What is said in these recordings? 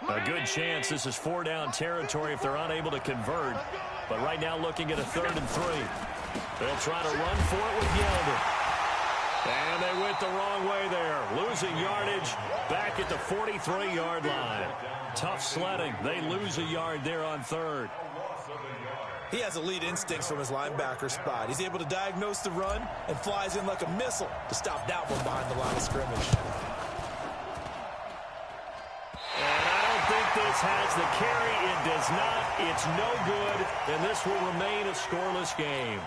A good chance this is 4-down territory if they're unable to convert. But right now looking at a 3rd and 3. They'll try to run for it with Yeldon. And they went the wrong way there. Losing yardage back at the 43-yard line. Tough sledding. They lose a yard there on 3rd. He has elite instincts from his linebacker spot. He's able to diagnose the run and flies in like a missile to stop that one behind the line of scrimmage. And I don't think this has the carry. It does not. It's no good, and this will remain a scoreless game.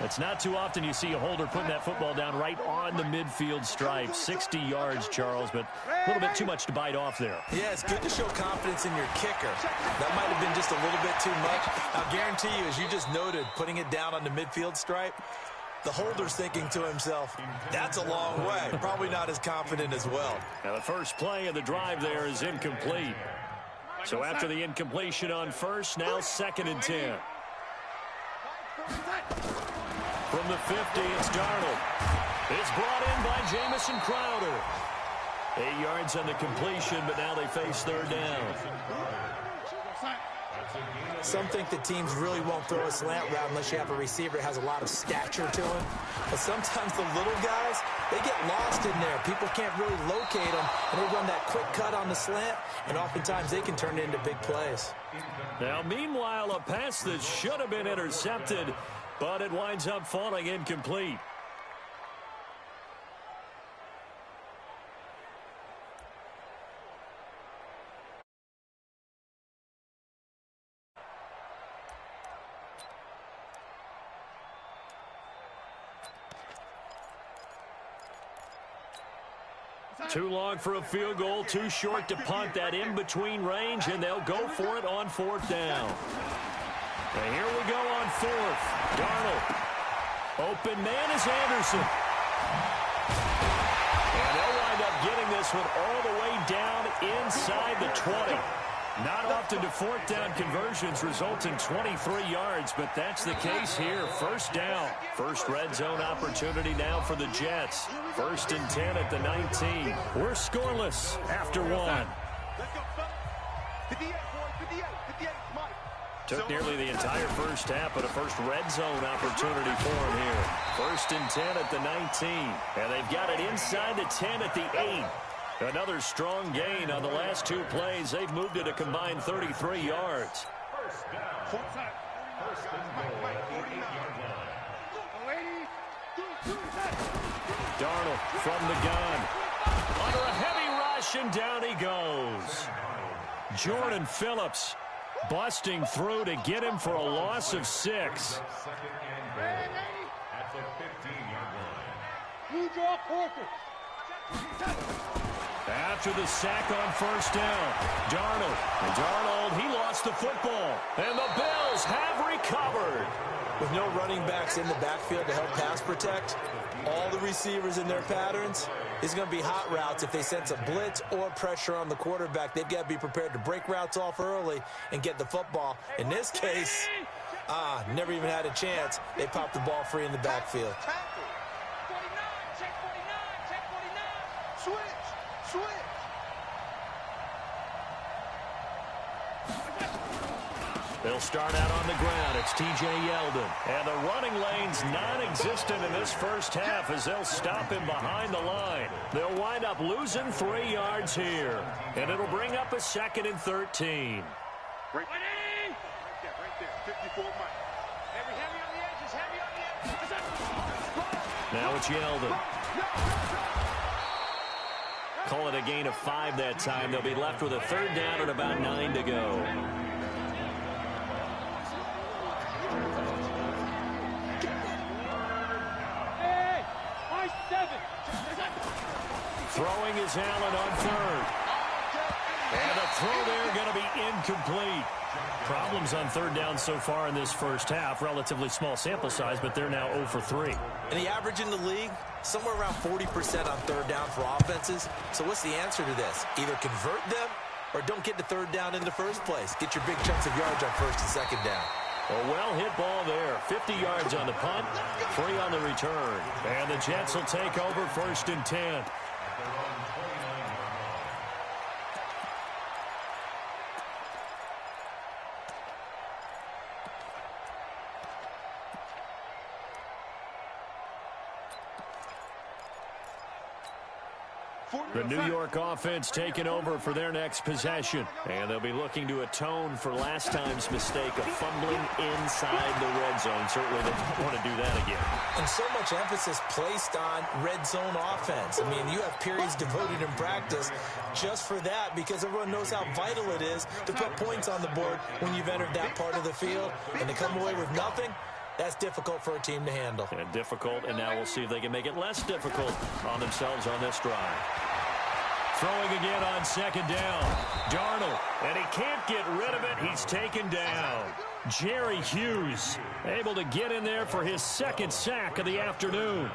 It's not too often you see a holder putting that football down right on the midfield stripe. 60 yards, Charles, but a little bit too much to bite off there. Yeah, it's good to show confidence in your kicker. That might have been just a little bit too much. I'll guarantee you, as you just noted, putting it down on the midfield stripe, the holder's thinking to himself, that's a long way. Probably not as confident as well. Now, the first play of the drive there is incomplete. So after the incompletion on first, now 2nd and 10. From the 50, it's Darnold. It's brought in by Jamison Crowder. 8 yards on the completion, but now they face 3rd down. Some think that teams really won't throw a slant route unless you have a receiver that has a lot of stature to him. But sometimes the little guys, they get lost in there. People can't really locate them, and they run that quick cut on the slant, and oftentimes they can turn it into big plays. Now, meanwhile, a pass that should have been intercepted, but it winds up falling incomplete. Too long for a field goal, too short to punt that in-between range, and they'll go for it on 4th down. And here we go on 4th. Darnold. Open man is Anderson. And they'll wind up getting this one all the way down inside the 20. Not often do 4th down conversions result in 23 yards, but that's the case here. 1st down. First red zone opportunity now for the Jets. 1st and 10 at the 19. We're scoreless after 1. Took nearly the entire first half, but a first red zone opportunity for him here. 1st and 10 at the 19. And they've got it inside the 10 at the 8. Another strong gain on the last 2 plays. They've moved it a combined 33 yards. Darnold from the gun. Under a heavy rush, and down he goes. Jordan Phillips busting through to get him for a loss of 6. After the sack on 1st down, Darnold, he lost the football, and the Bills have recovered. With no running backs in the backfield to help pass protect, all the receivers in their patterns, it's going to be hot routes. If they sense a blitz or pressure on the quarterback, they've got to be prepared to break routes off early and get the football. In this case, never even had a chance. They popped the ball free in the backfield. They'll start out on the ground. It's T.J. Yeldon. And the running lane's non-existent in this first half as they'll stop him behind the line. They'll wind up losing 3 yards here. And it'll bring up a 2nd and 13. Right there, 54 miles. Heavy on the edges, Now it's Yeldon. Call it a gain of 5 that time. They'll be left with a 3rd down and about 9 to go. Throwing is Allen on 3rd. And the throw there going to be incomplete. Problems on 3rd down so far in this first half. Relatively small sample size, but they're now 0 for 3. And the average in the league, somewhere around 40% on 3rd down for offenses. So what's the answer to this? Either convert them or don't get to 3rd down in the first place. Get your big chunks of yards on 1st and 2nd down. A well-hit ball there. 50 yards on the punt, 3 on the return. And the Jets will take over 1st and 10. The New York offense taking over for their next possession. And they'll be looking to atone for last time's mistake of fumbling inside the red zone. Certainly they don't want to do that again. And so much emphasis placed on red zone offense. I mean, you have periods devoted in practice just for that because everyone knows how vital it is to put points on the board when you've entered that part of the field. And to come away with nothing, that's difficult for a team to handle. And difficult, and now we'll see if they can make it less difficult on themselves on this drive. Throwing again on second down. Darnold, and he can't get rid of it. He's taken down. Jerry Hughes able to get in there for his second sack of the afternoon.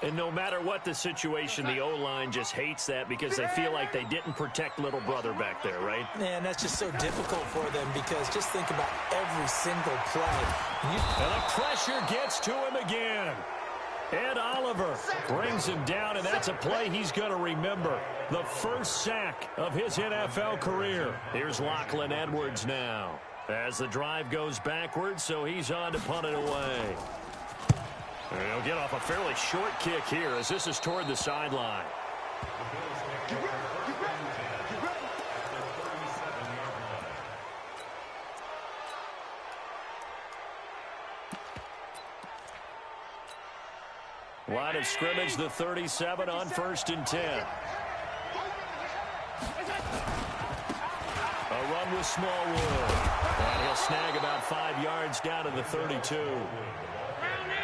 And no matter what the situation, the O-line just hates that because they feel like they didn't protect little brother back there, right? Man, that's just so difficult for them because just think about every single play. And the pressure gets to him again. Ed Oliver brings him down, and that's a play he's going to remember. The first sack of his NFL career. Here's Lachlan Edwards now as the drive goes backwards, so he's on to punt it away. And he'll get off a fairly short kick here as this is toward the sideline. Line of scrimmage, the 37 on 1st and 10. A run with Smallwood. And he'll snag about 5 yards down to the 32.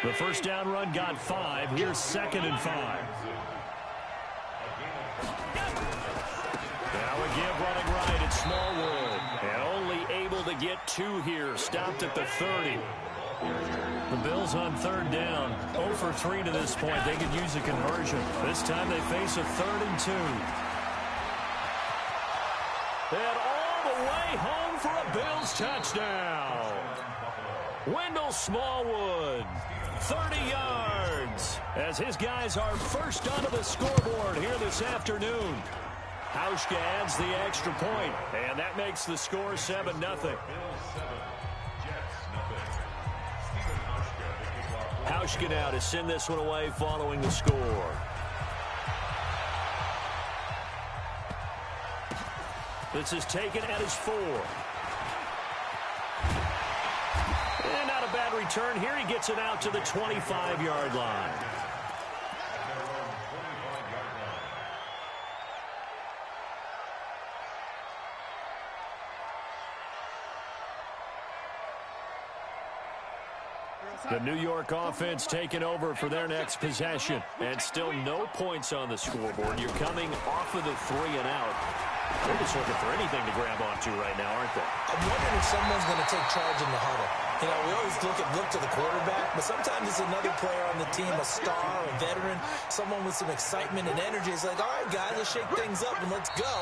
The first down run got 5. Here's 2nd and 5. Now again running right at Smallwood. And only able to get 2 here. Stopped at the 30. The Bills on 3rd down. 0 for 3 to this point. They could use a conversion. This time they face a 3rd and 2. And all the way home for a Bills touchdown. Wendell Smallwood. 30 yards as his guys are first onto the scoreboard here this afternoon. Hauschka adds the extra point, and that makes the score 7-0. Hauschka now to send this one away following the score. This is taken at his 4. And not a bad return here. He gets it out to the 25-yard line. The New York offense taking over for their next possession. And still no points on the scoreboard. You're coming off of the 3 and out. They're just looking for anything to grab onto right now, aren't they? I'm wondering if someone's going to take charge in the huddle. You know, we always look to the quarterback, but sometimes it's another player on the team, a star, a veteran, someone with some excitement and energy. It's like, all right, guys, let's shake things up and let's go,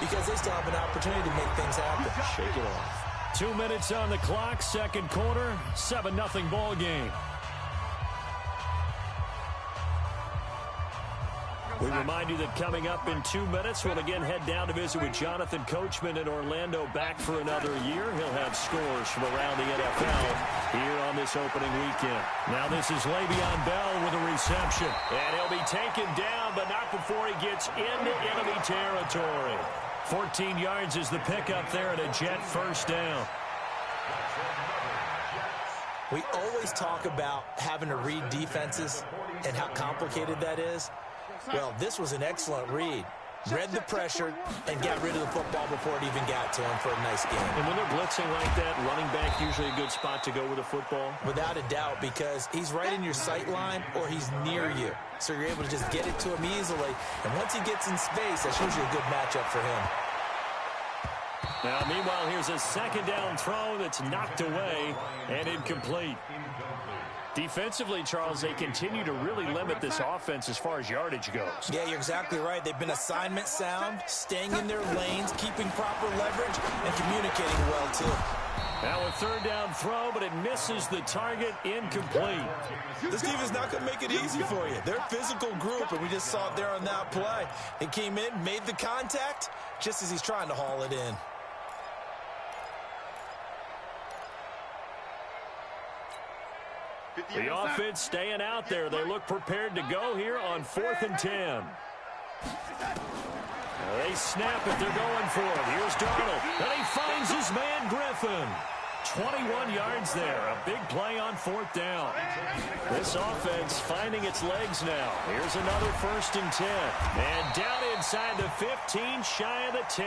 because they still have an opportunity to make things happen. Shake it off. 2 minutes on the clock, second quarter, 7-0 ball game. We remind you that coming up in 2 minutes, we'll again head down to visit with Jonathan Coachman in Orlando, back for another year. He'll have scores from around the NFL here on this opening weekend. Now this is Le'Veon Bell with a reception. And he'll be taken down, but not before he gets into enemy territory. 14 yards is the pickup there at a Jet first down. We always talk about having to read defenses and how complicated that is. Well, this was an excellent read. Read the pressure and got rid of the football before it even got to him for a nice game. And when they're blitzing like that, running back usually a good spot to go with the football? Without a doubt, because he's right in your sight line or he's near you. So you're able to just get it to him easily. And once he gets in space, that's usually a good matchup for him. Now, meanwhile, here's a second down throw that's knocked away and incomplete. Defensively, Charles, they continue to really limit this offense as far as yardage goes. Yeah, you're exactly right. They've been assignment sound, staying in their lanes, keeping proper leverage, and communicating well, too. Now a third down throw, but it misses the target, incomplete. This team is not going to make it easy for you. They're a physical group, and we just saw it there on that play. He came in, made the contact, just as he's trying to haul it in. The offense staying out there. They look prepared to go here on 4th and 10. They snap it. They're going for it. Here's Darnold. And he finds his man Griffin. 21 yards there. A big play on 4th down. This offense finding its legs now. Here's another 1st and 10. And down inside the 15, shy of the 10.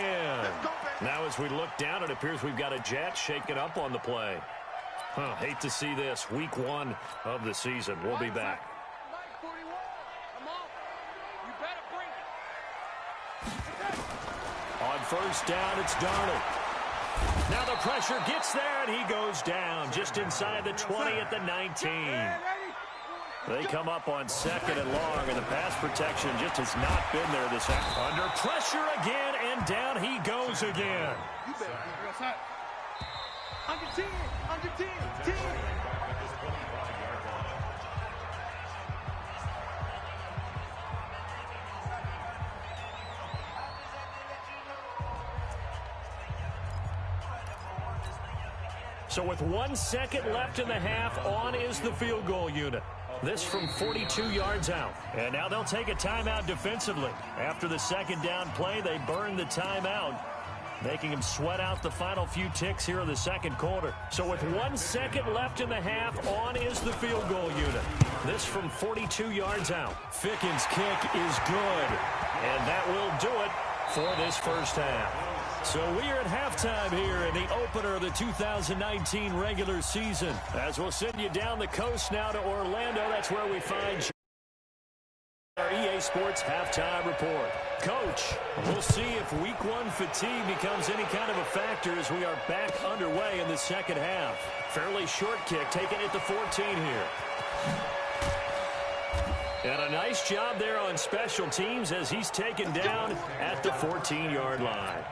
Now as we look down, it appears we've got a jet shaking up on the play. Hate to see this. Week 1 of the season. We'll be back. On 1st down, it's Darnold. Now the pressure gets there, and he goes down just inside the 20 at the 19. They come up on 2nd and long, and the pass protection just has not been there this half. Under pressure again, and down he goes again. Under 10. So with 1 second left in the half, on is the field goal unit. This from 42 yards out. And now they'll take a timeout defensively. After the 2nd down play, they burn the timeout, making him sweat out the final few ticks here in the 2nd quarter. So with 1 second left in the half, on is the field goal unit. This from 42 yards out. Ficken's kick is good. And that will do it for this first half. So we are at halftime here in the opener of the 2019 regular season. As we'll send you down the coast now to Orlando, that's where we find our EA Sports halftime report. Coach, we'll see if Week 1 fatigue becomes any kind of a factor as we are back underway in the 2nd half. Fairly short kick taken at the 14 here. And a nice job there on special teams as he's taken down at the 14-yard line.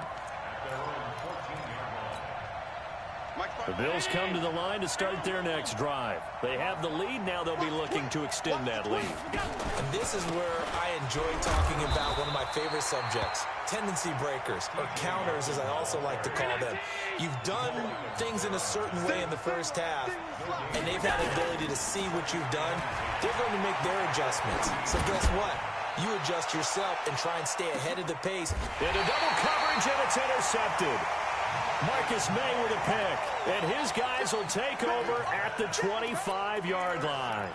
The Bills come to the line to start their next drive. They have the lead. Now they'll be looking to extend that lead. And this is where I enjoy talking about one of my favorite subjects, tendency breakers, or counters as I also like to call them. You've done things in a certain way in the first half, and they've had the ability to see what you've done. They're going to make their adjustments. So guess what? You adjust yourself and try and stay ahead of the pace. Into double coverage, and it's intercepted. Marcus May with a pick, and his guys will take over at the 25-yard line.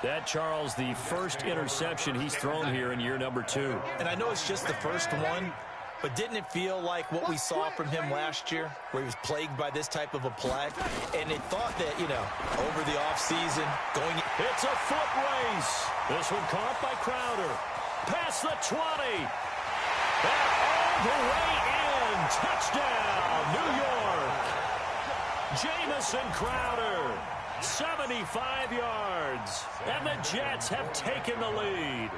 That, Charles, the first interception he's thrown here in year number 2. And I know it's just the first one, but didn't it feel like what we saw from him last year, where he was plagued by this type of a play? And they thought that, over the offseason, going... It's a foot race. This one caught by Crowder. Past the 20. And all the way in. Touchdown, New York. Jamison Crowder, 75 yards. And the Jets have taken the lead.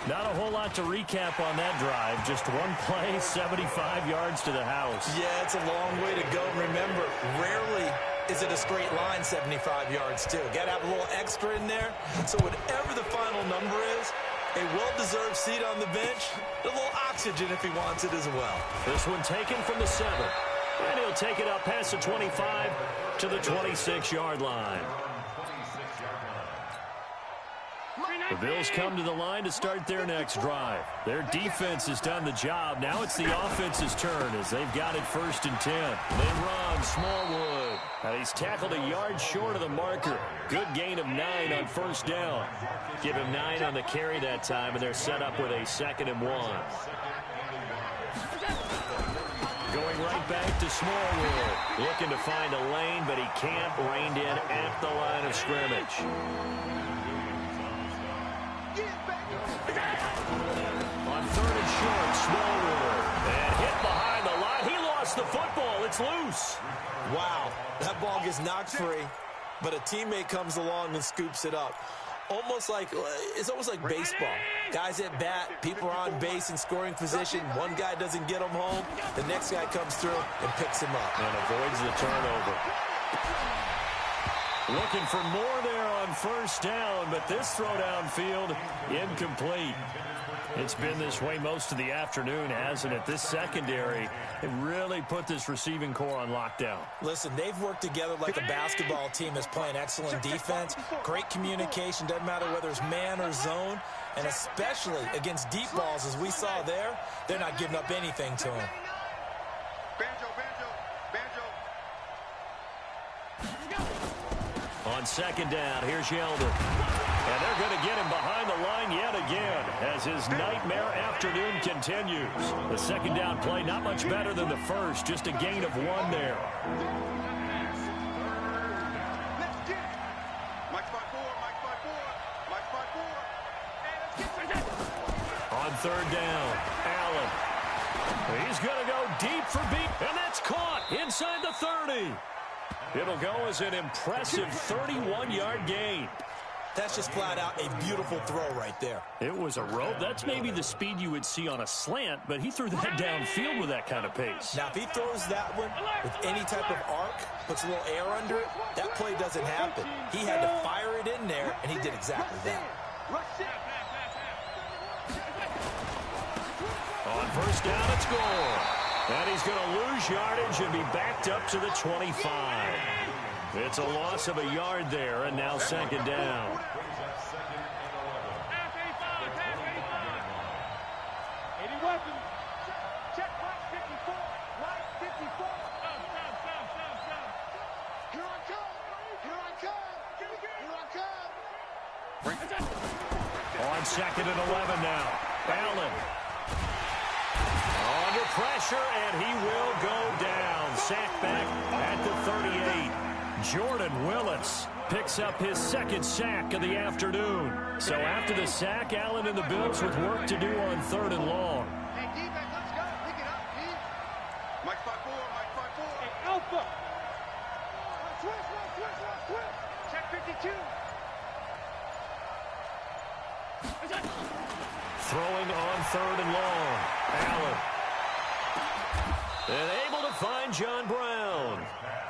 Not a whole lot to recap on that drive. Just one play, 75 yards to the house. Yeah, it's a long way to go. Remember, rarely is it a straight line 75 yards, too. Got to have a little extra in there. So whatever the final number is, a well-deserved seat on the bench, a little oxygen if he wants it as well. This one taken from the 7. And he'll take it up past the 25 to the 26-yard line. The Bills come to the line to start their next drive. Their defense has done the job. Now it's the offense's turn as they've got it 1st and 10. They run Smallwood. And he's tackled a yard short of the marker. Good gain of 9 on 1st down. Give him 9 on the carry that time, and they're set up with a 2nd and 1. Going right back to Smallwood. Looking to find a lane, but he can't. Reined in at the line of scrimmage. On 3rd and short, Smallwood. And hit behind the line. He lost the football. It's loose. Wow, that ball gets knocked free, but a teammate comes along and scoops it up. It's almost like baseball. Guys at bat, people are on base in scoring position. One guy doesn't get him home. The next guy comes through and picks him up. And avoids the turnover. Looking for more there on 1st down, but this throw downfield incomplete. It's been this way most of the afternoon, hasn't it? This secondary, it really put this receiving core on lockdown. Listen, they've worked together like a basketball team that's playing excellent defense. Great communication, doesn't matter whether it's man or zone. And especially against deep balls, as we saw there, they're not giving up anything to him. On second down, here's Yeldon. And they're going to get him behind the line yet again as his nightmare afternoon continues. The second down play not much better than the first, just a gain of 1 there. On third down, Allen. He's going to go deep for beat, and that's caught inside the 30. It'll go as an impressive 31-yard gain. That's just flat out a beautiful throw right there. It was a rope. That's maybe the speed you would see on a slant, but he threw that downfield with that kind of pace. Now, if he throws that one with any type of arc, puts a little air under it, that play doesn't happen. He had to fire it in there, and he did exactly that. On first down, it's Gore. And he's going to lose yardage and be backed up to the 25. It's a loss of a yard there, and now second down. On second and 11 now. Allen. Under pressure, and he will go down. Sack back at the 38. Jordan Willis picks up his second sack of the afternoon. So after the sack, Allen and the Bills with work to do on third and long. Hey, defense, let's go. Pick it up, Pete. Mike 5-4, Mike 5-4. Hey, Alpha. Switch. Check 52. Throwing on third and long. Allen. And able to find John Brown.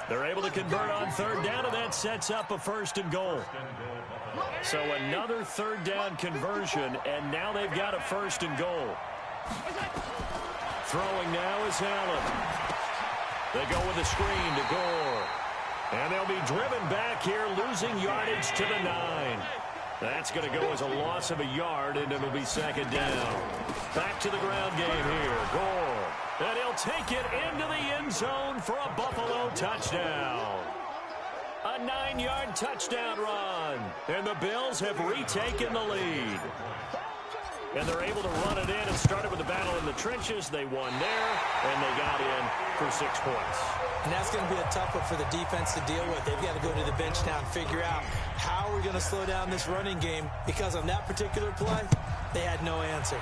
They're able to convert on third down, and that sets up a first and goal. So another third down conversion, and now they've got a first and goal. Throwing now is Allen. They go with a screen to Gore. And they'll be driven back here, losing yardage to the 9. That's going to go as a loss of a yard, and it'll be second down. Back to the ground game here. Gore. And he'll take it into the end zone for a Buffalo touchdown. A 9-yard touchdown run. And the Bills have retaken the lead. And they're able to run it in and start it with the battle in the trenches. They won there, and they got in for 6 points. And that's going to be a tough one for the defense to deal with. They've got to go to the bench now and figure out how we're going to slow down this running game, because on that particular play, they had no answer.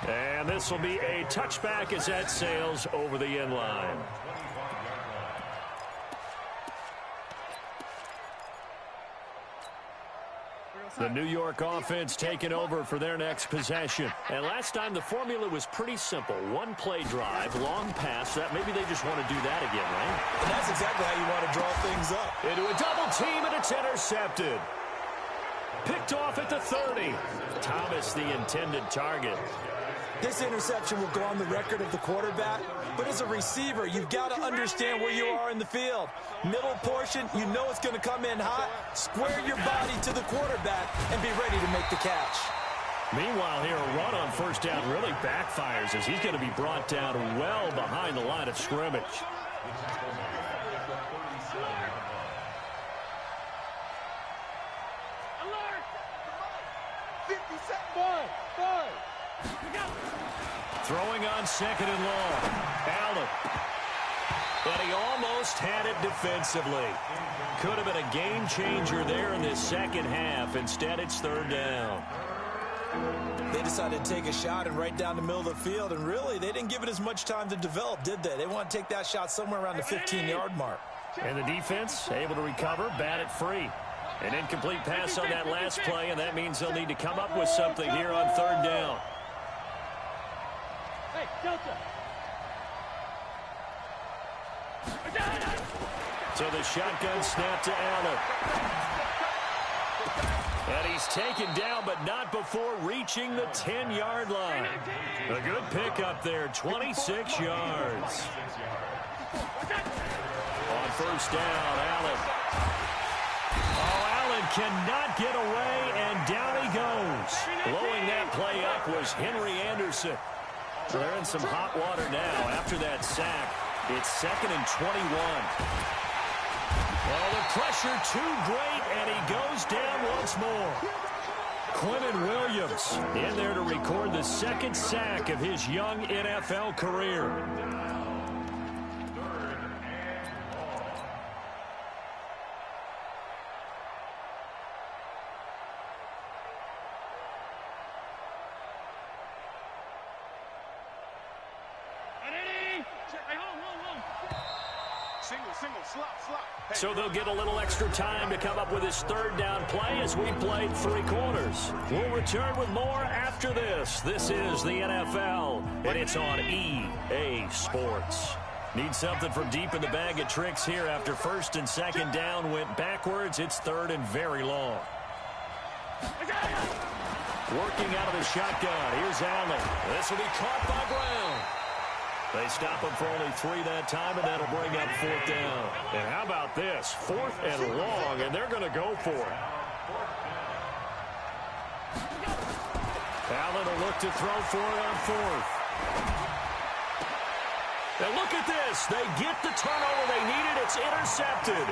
And this will be a touchback as that sails over the end line. The New York offense taking over for their next possession. And last time the formula was pretty simple. One play drive, long pass. That maybe they just want to do that again, right? And that's exactly how you want to draw things up. Into a double team, and it's intercepted. Picked off at the 30. Thomas, the intended target. This interception will go on the record of the quarterback, but as a receiver, you've got to understand where you are in the field. Middle portion, you know it's going to come in hot. Square your body to the quarterback and be ready to make the catch. Meanwhile, here, a run on first down really backfires as he's going to be brought down well behind the line of scrimmage. Alert! 57. Throwing on second and long. Allen. And he almost had it defensively. Could have been a game changer there in this second half. Instead, it's third down. They decided to take a shot and right down the middle of the field, and really, they didn't give it as much time to develop, did they? They want to take that shot somewhere around the 15-yard mark. And the defense able to recover, bat it free. An incomplete pass on that last play, and that means they'll need to come up with something here on third down. Hey, Delta. So the shotgun snap to Allen. And he's taken down, but not before reaching the 10-yard line. A good pickup there, 26 yards. On first down, Allen. Oh, Allen cannot get away, and down he goes. Blowing that play up was Henry Anderson. They're in some hot water now after that sack. It's 2nd and 21. Oh, the pressure too great, and he goes down once more. Quentin Williams in there to record the 2nd sack of his young NFL career. So they'll get a little extra time to come up with his 3rd down play as we played 3 quarters. We'll return with more after this. This is the NFL, and it's on EA Sports. Need something from deep in the bag of tricks here after 1st and 2nd down went backwards. It's 3rd and very long. Working out of the shotgun. Here's Allen. This will be caught by Brown. They stop him for only 3 that time, and that'll bring up 4th down. And how about this? 4th and long, and they're going to go for it. Allen will look to throw for it on 4th. And look at this. They get the turnover they needed. It's intercepted.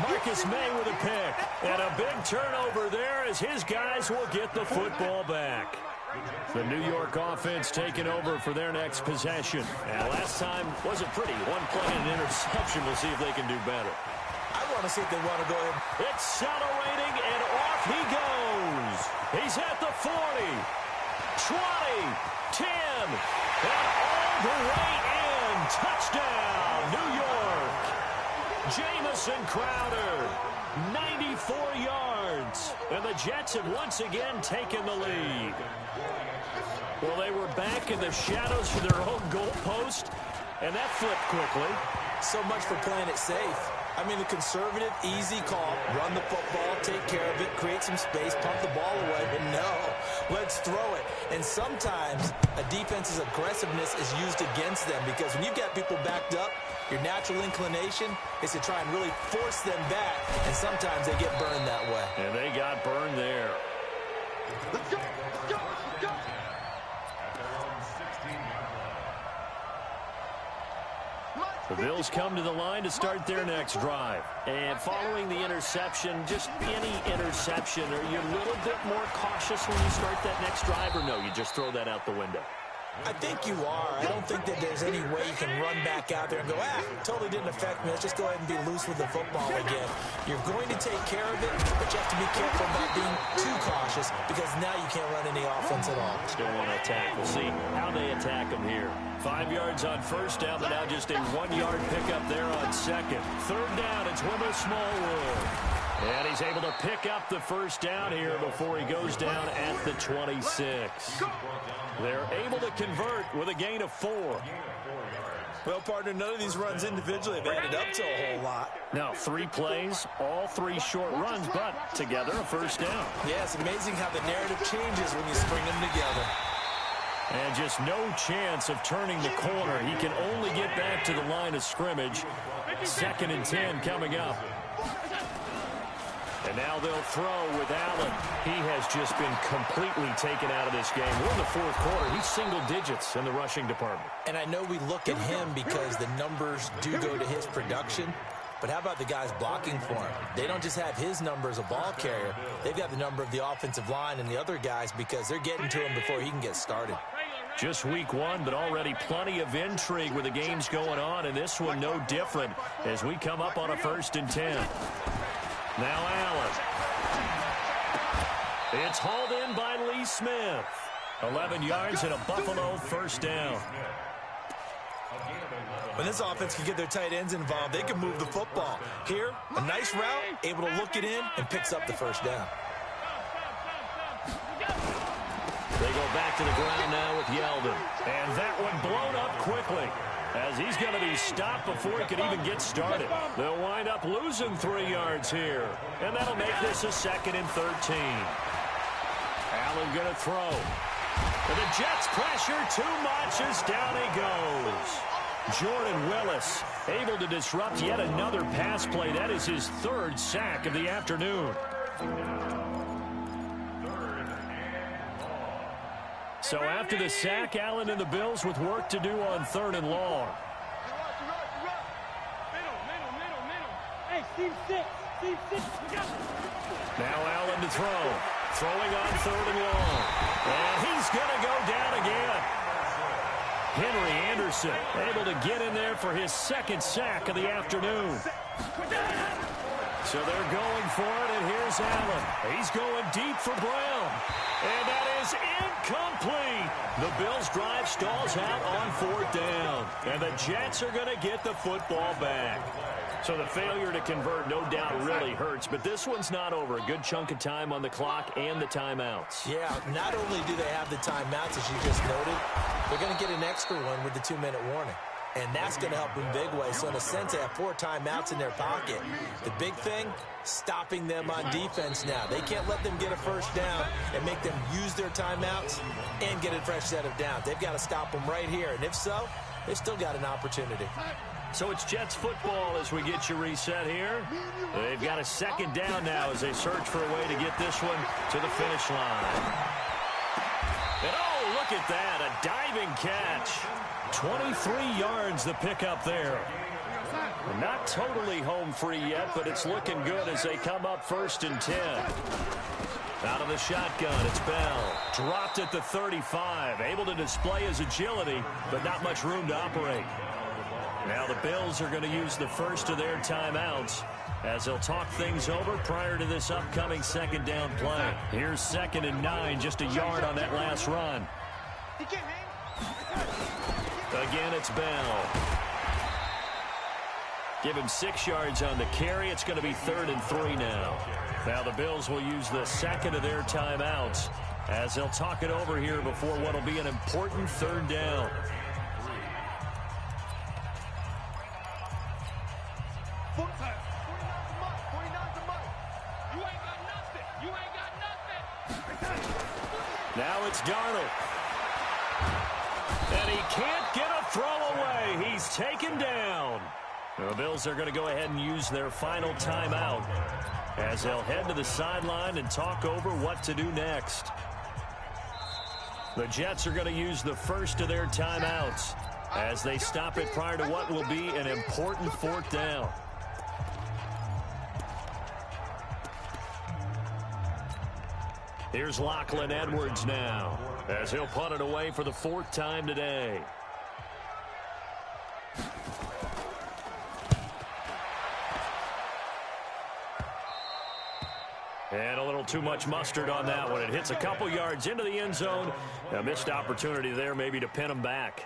Marcus May with a pick. And a big turnover there as his guys will get the football back. The New York offense taking over for their next possession. And last time wasn't pretty. 1 play and an interception. We'll see if they can do better. I want to see if they want to go ahead. Accelerating, and off he goes. He's at the 40, 20, 10, and all the way in. Touchdown, New York. Jamison Crowder, 94 yards. And the Jets have once again taken the lead. Well, they were back in the shadows for their own goalpost, and that flipped quickly. So much for playing it safe. I mean, the conservative, easy call, run the football, take care of it, create some space, pump the ball away. But no, let's throw it. And sometimes a defense's aggressiveness is used against them because when you've got people backed up, your natural inclination is to try and really force them back, and sometimes they get burned that way. And they got burned there. Let's go, let's go, let's go. The Bills come to the line to start their next drive. And following the interception, just any interception, are you a little bit more cautious when you start that next drive, or no, you just throw that out the window? I think you are. I don't think that there's any way you can run back out there and go, totally didn't affect me. Let's just go ahead and be loose with the football again. You're going to take care of it, but you have to be careful about being too cautious because now you can't run any offense at all. Still want to attack. We'll see how they attack them here. 5 yards on first down, but now just a 1-yard pickup there on 2nd. 3rd down, it's Wimmer Smallwood. And he's able to pick up the first down here before he goes down at the 26. They're able to convert with a gain of 4. Well, partner, none of these runs individually have added up to a whole lot. Now, 3 plays, all 3 short runs, but together a first down. Yeah, it's amazing how the narrative changes when you string them together. And just no chance of turning the corner. He can only get back to the line of scrimmage. 2nd and 10 coming up. And now they'll throw with Allen. He has just been completely taken out of this game. We're in the 4th quarter. He's single digits in the rushing department. And I know we look at him because the numbers do go to his production. But how about the guys blocking for him? They don't just have his number as a ball carrier. They've got the number of the offensive line and the other guys because they're getting to him before he can get started. Just week 1, but already plenty of intrigue with the games going on. And this one no different as we come up on a 1st and 10. Now Allen. It's hauled in by Lee Smith. 11 yards and a Buffalo first down. When this offense can get their tight ends involved, they can move the football. Here, a nice route, able to look it in, and picks up the first down. They go back to the ground now with Yeldon. And that one blown up quickly. as he's going to be stopped before he can even get started. They'll wind up losing 3 yards here, and that'll make this a 2nd and 13. Allen going to throw. And the Jets pressure too much as down he goes. Jordan Willis able to disrupt yet another pass play. That is his 3rd sack of the afternoon. So after the sack, Allen and the Bills with work to do on 3rd and long. Now Allen to throw. Throwing on 3rd and long. And he's going to go down again. Henry Anderson able to get in there for his 2nd sack of the afternoon. So they're going for it, and here's Allen. He's going deep for Brown. And that is incomplete. The Bills' drive stalls out on 4th down. And the Jets are going to get the football back. So the failure to convert no doubt really hurts, but this one's not over. A good chunk of time on the clock and the timeouts. Yeah, not only do they have the timeouts, as you just noted, they're going to get an extra one with the 2-minute warning. And that's going to help in big ways. So in a sense, they have 4 timeouts in their pocket. The big thing, stopping them on defense now. They can't let them get a 1st down and make them use their timeouts and get a fresh set of downs. They've got to stop them right here. And if so, they've still got an opportunity. So it's Jets football as we get you reset here. They've got a 2nd down now as they search for a way to get this one to the finish line. And oh, look at that, a diving catch. 23 yards the pickup there. Not totally home free yet, but it's looking good as they come up 1st and 10. Out of the shotgun, it's Bell. Dropped at the 35. Able to display his agility, but not much room to operate. Now the Bills are going to use the first of their timeouts as they'll talk things over prior to this upcoming 2nd down play. Here's 2nd and 9, just a yard on that last run. Again, it's Bell. Give him 6 yards on the carry. It's going to be 3rd and 3 now. Now the Bills will use the 2nd of their timeouts as they'll talk it over here before what will be an important 3rd down. Now it's Darnold. And he can't get a throw away. He's taken down. The Bills are going to go ahead and use their final timeout as they'll head to the sideline and talk over what to do next. The Jets are going to use the first of their timeouts as they stop it prior to what will be an important 4th down. Here's Lachlan Edwards now as he'll punt it away for the 4th time today. And a little too much mustard on that one. It hits a couple yards into the end zone. A missed opportunity there maybe to pin him back.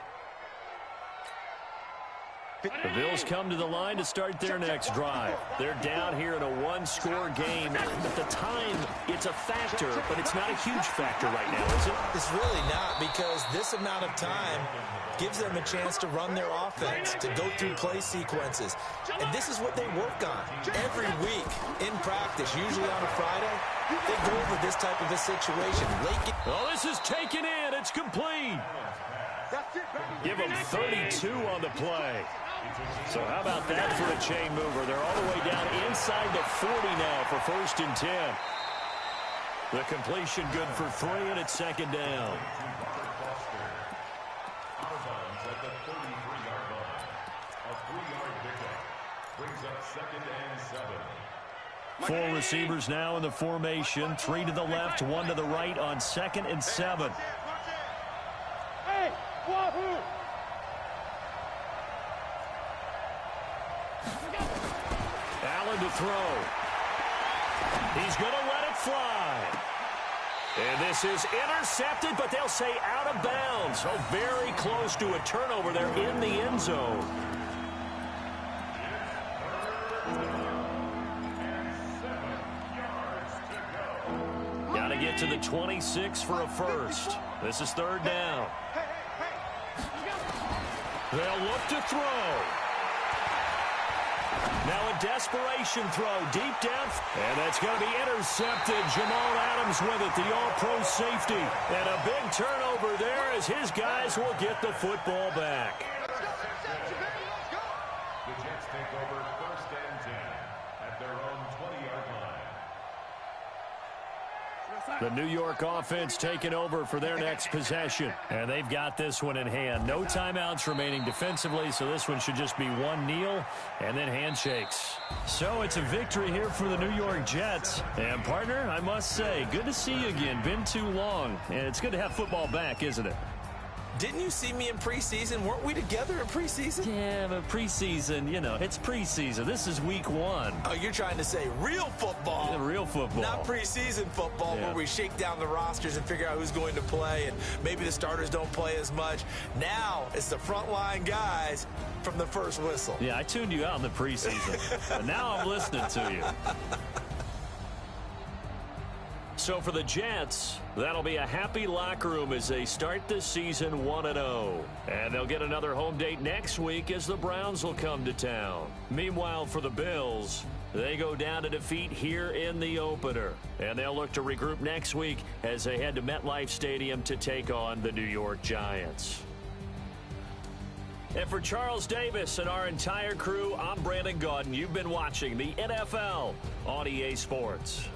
The Bills come to the line to start their next drive. They're down here in a 1-score game. At the time, it's a factor, but it's not a huge factor right now, is it? It's really not, because this amount of time gives them a chance to run their offense, to go through play sequences. And this is what they work on every week in practice, usually on a Friday. They go over this type of a situation. Oh, this is taken in. It's complete. Give them 32 on the play. So how about that for a chain mover? They're all the way down inside the 40 now for 1st and 10. The completion good for 3, and it's 2nd down. Four receivers now in the formation. 3 to the left, 1 to the right on 2nd and 7. Hey, wahoo! Allen to throw. He's going to let it fly. And this is intercepted, but they'll say out of bounds. So very close to a turnover there in the end zone. Got to get to the 26 for a first. This is 3rd down. They'll look to throw. Now a desperation throw deep down. And that's going to be intercepted. Jamal Adams with it, the all-pro safety. And a big turnover there as his guys will get the football back. The Jets take over 1st and 10 at their own 20-yard line. The New York offense taking over for their next possession. And they've got this one in hand. No timeouts remaining defensively, so this one should just be one kneel and then handshakes. So it's a victory here for the New York Jets. And, partner, I must say, good to see you again. Been too long. And it's good to have football back, isn't it? Didn't you see me in preseason? Weren't we together in preseason? Yeah, but preseason, you know, it's preseason. This is week 1. Oh, you're trying to say real football. Yeah, real football. Not preseason football where we shake down the rosters and figure out who's going to play, and maybe the starters don't play as much. Now it's the frontline guys from the first whistle. Yeah, I tuned you out in the preseason, but now I'm listening to you. So for the Jets, that'll be a happy locker room as they start the season 1-0. And they'll get another home date next week as the Browns will come to town. Meanwhile, for the Bills, they go down to defeat here in the opener. And they'll look to regroup next week as they head to MetLife Stadium to take on the New York Giants. And for Charles Davis and our entire crew, I'm Brandon Gaudin. You've been watching the NFL on EA Sports.